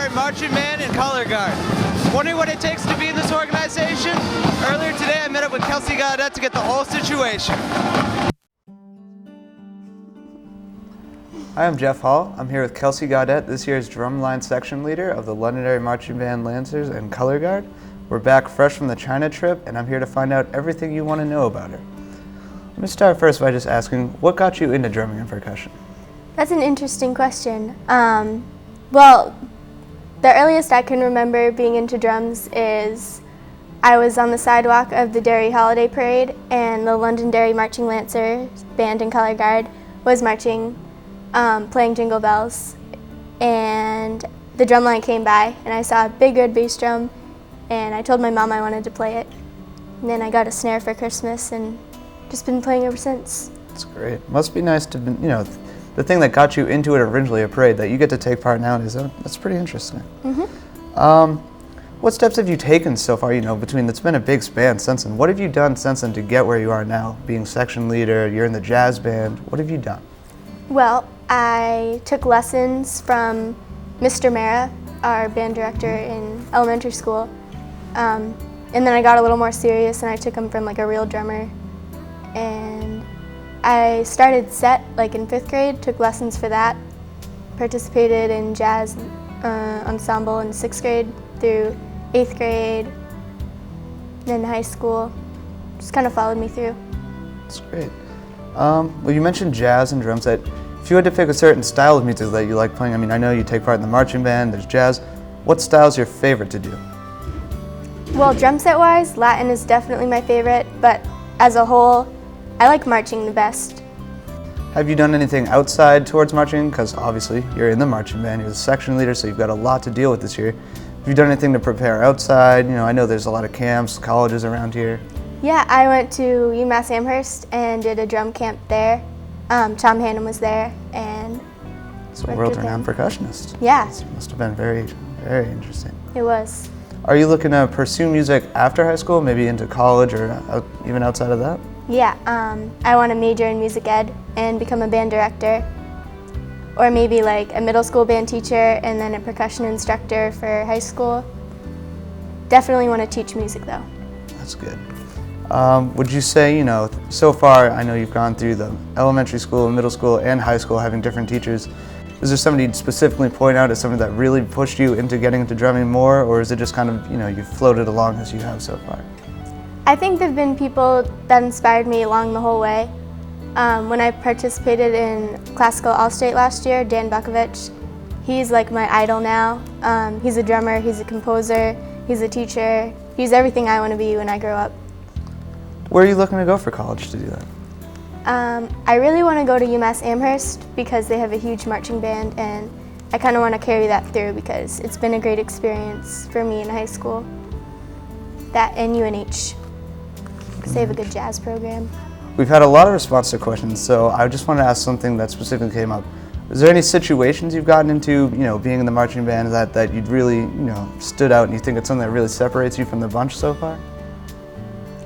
Londonderry Marching Band and Color Guard. Wondering what it takes to be in this organization? Earlier today I met up with Kelsey Gaudet to get the whole situation. Hi, I'm Jeff Hall. I'm here with Kelsey Gaudet, this year's drumline section leader of the Londonderry Marching Band Lancers and Color Guard. We're back fresh from the China trip, and I'm here to find out everything you want to know about her. Let me start first by just asking, what got you into drumming and percussion? That's an interesting question. Well, the earliest I can remember being into drums is I was on the sidewalk of the Derry Holiday Parade, and the Londonderry Marching Lancers Band and Color Guard was marching, playing Jingle Bells, and the drum line came by, and I saw a big red bass drum, and I told my mom I wanted to play it. And then I got a snare for Christmas, and just been playing ever since. That's great. Must be nice to, the thing that got you into it originally, a parade, that you get to take part nowadays. That's pretty interesting. Mm-hmm. What steps have you taken so far, between, it's been a big span since then. What have you done since then to get where you are now? Being section leader, you're in the jazz band. What have you done? Well, I took lessons from Mr. Mara, our band director in elementary school. And then I got a little more serious and I took him from like a real drummer. And I started set like in 5th grade, took lessons for that, participated in jazz ensemble in 6th grade through 8th grade, then high school. Just kind of followed me through. That's great. Well, you mentioned jazz and drums. That if you had to pick a certain style of music that you like playing, I know you take part in the marching band, there's jazz. What style is your favorite to do? Well, drum set wise, Latin is definitely my favorite, but as a whole, I like marching the best. Have you done anything outside towards marching? Because obviously you're in the marching band, you're the section leader, so you've got a lot to deal with this year. Have you done anything to prepare outside? I know there's a lot of camps, colleges around here. Yeah, I went to UMass Amherst and did a drum camp there. Tom Hannum was there, and so world-renowned percussionist. Yeah. This must have been very, very interesting. It was. Are you looking to pursue music after high school, maybe into college or even outside of that? Yeah, I want to major in music ed and become a band director, or maybe like a middle school band teacher and then a percussion instructor for high school. Definitely want to teach music though. That's good. Would you say, so far I know you've gone through the elementary school, middle school, and high school having different teachers. Is there somebody you'd specifically point out as something that really pushed you into getting into drumming more, or is it just kind of, you've floated along as you have so far? I think there have been people that inspired me along the whole way. When I participated in Classical All-State last year, Dan Bukovich, he's like my idol now. He's a drummer, he's a composer, he's a teacher. He's everything I want to be when I grow up. Where are you looking to go for college to do that? I really want to go to UMass Amherst because they have a huge marching band, and I kind of want to carry that through because it's been a great experience for me in high school. That and UNH, because they have a good jazz program. We've had a lot of response to questions, so I just want to ask something that specifically came up. Is there any situations you've gotten into, being in the marching band that you'd really, stood out and you think it's something that really separates you from the bunch so far?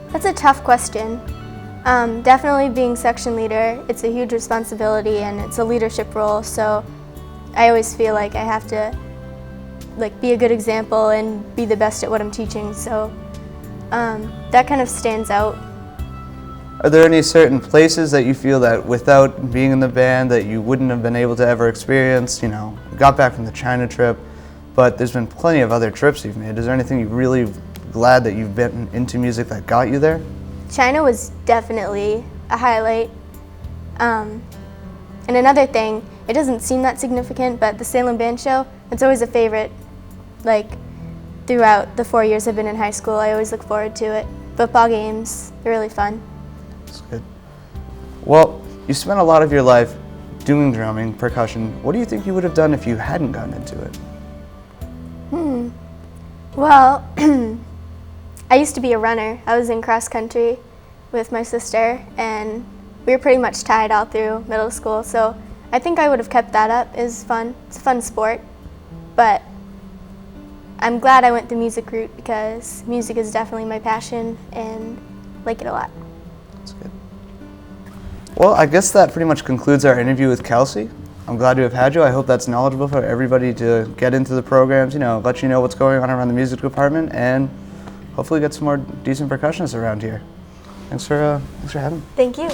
That's a tough question. Definitely being section leader, it's a huge responsibility and it's a leadership role, so I always feel like I have to be a good example and be the best at what I'm teaching, so that kind of stands out. Are there any certain places that you feel that without being in the band that you wouldn't have been able to ever experience? You got back from the China trip, but there's been plenty of other trips you've made. Is there anything you're really glad that you've been into music that got you there? China was definitely a highlight. And another thing, it doesn't seem that significant, but the Salem Band Show, it's always a favorite. Throughout the 4 years I've been in high school, I always look forward to it. Football games, they're really fun. That's good. Well, you spent a lot of your life doing drumming, percussion. What do you think you would have done if you hadn't gotten into it? Well, I used to be a runner. I was in cross country with my sister, and we were pretty much tied all through middle school, so I think I would have kept that up. It's fun. It's a fun sport, but I'm glad I went the music route because music is definitely my passion and I like it a lot. That's good. Well, I guess that pretty much concludes our interview with Kelsey. I'm glad to have had you. I hope that's knowledgeable for everybody to get into the programs, let you know what's going on around the music department, and hopefully get some more decent percussionists around here. Thanks for having me. Thank you.